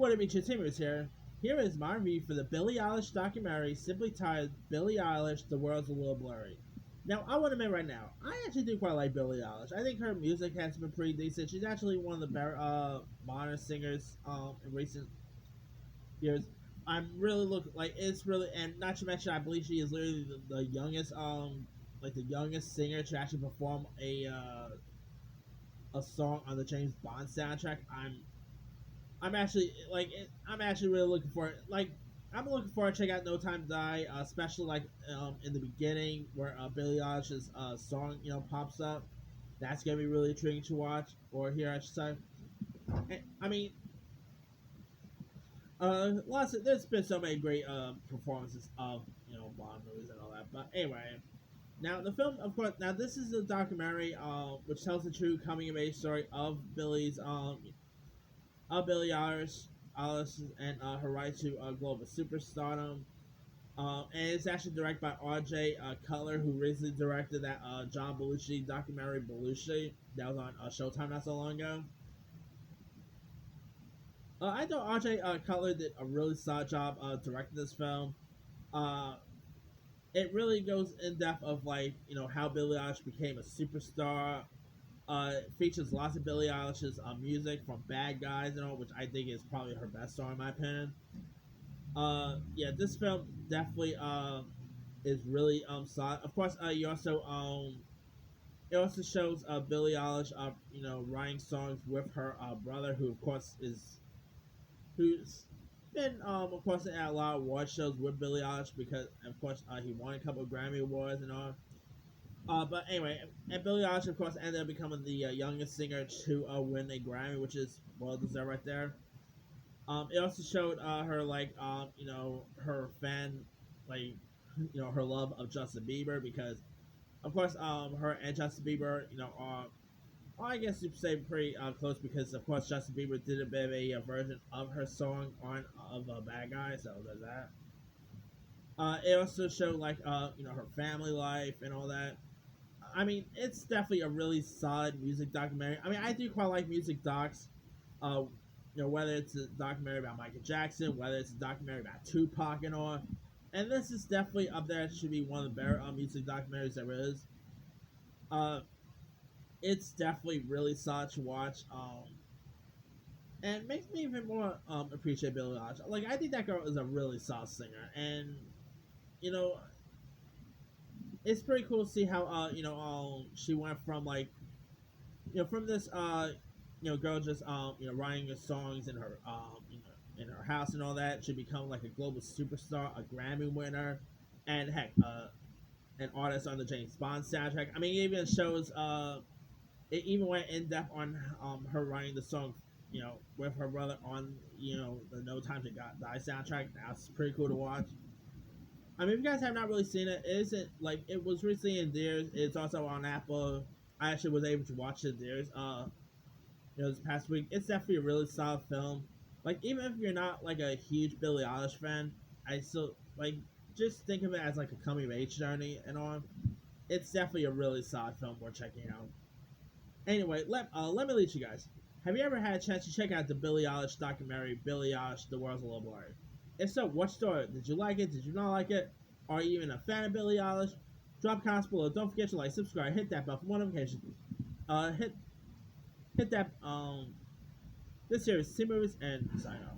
What up, Teamers here. Here is my review for the Billie Eilish documentary simply titled Billie Eilish, The World's a Little Blurry. Now, I want to admit right now, I actually do quite like Billie Eilish. I think her music has been pretty decent. She's actually one of the better modern singers in recent years. I'm really looking like it's really, and not to mention, I believe she is literally the youngest the youngest singer to actually perform a song on the James Bond soundtrack. I'm actually I'm actually really looking for it. I'm looking forward to check out No Time to Die, especially in the beginning where Billie Eilish's song pops up. That's gonna be really intriguing to watch or hear, I should say. I mean, there's been so many great performances of Bond movies and all that. But anyway, now the film, of course, now this is a documentary which tells the true coming of age story of Billie Eilish and her rise to global superstardom. And it's actually directed by R.J. Cutler, who recently directed that John Belushi documentary Belushi that was on Showtime not so long ago. I thought R.J. Cutler did a really solid job directing this film. Uh, it really goes in depth of how Billie Eilish became a superstar. It features lots of Billie Eilish's music from Bad Guys and all, which I think is probably her best song in my opinion. Yeah, this film definitely is really solid. Of course, you also it also shows Billie Eilish writing songs with her brother, who of course is who's been of course at a lot of award shows with Billie Eilish because of course he won a couple of Grammy awards and all. But anyway, and Billie Eilish, of course, ended up becoming the youngest singer to win a Grammy, which is well deserved right there. It also showed her her fan like her love of Justin Bieber because of course her and Justin Bieber are well, I guess you'd say pretty close because of course Justin Bieber did a bit of a version of her song on of Bad Guy, so there's that. It also showed her family life and all that. I mean, it's definitely a really solid music documentary. I mean, I do quite like music docs. Uh, whether it's a documentary about Michael Jackson, whether it's a documentary about Tupac and all. And this is definitely up there. It should be one of the better music documentaries there is. Uh, it's definitely really solid to watch. And makes me even more appreciate Billie Eilish. Like, I think that girl is a really solid singer, and you know, it's pretty cool to see how she went from from this girl just writing her songs in her in her house and all that to become like a global superstar, a Grammy winner, and heck an artist on the James Bond soundtrack. I mean, it even shows it even went in depth on her writing the song with her brother on the No Time to Die soundtrack. That's pretty cool to watch. I mean, if you guys have not really seen it, it isn't like it was recently in theaters. It's also on Apple. I actually was able to watch it there's this past week. It's definitely a really solid film. Like, even if you're not like a huge Billie Eilish fan, I still just think of it as like a coming of age journey and all. It's definitely a really solid film worth checking out. Anyway, let me lead you guys. Have you ever had a chance to check out the Billie Eilish documentary, Billie Eilish, The World's a Little Blurry? If so, what story? Did you like it? Did you not like it? Are you even a fan of Billie Eilish? Drop comments below. Don't forget to like, subscribe, hit that bell for more notifications. Hit that this here is C Movies and sign off.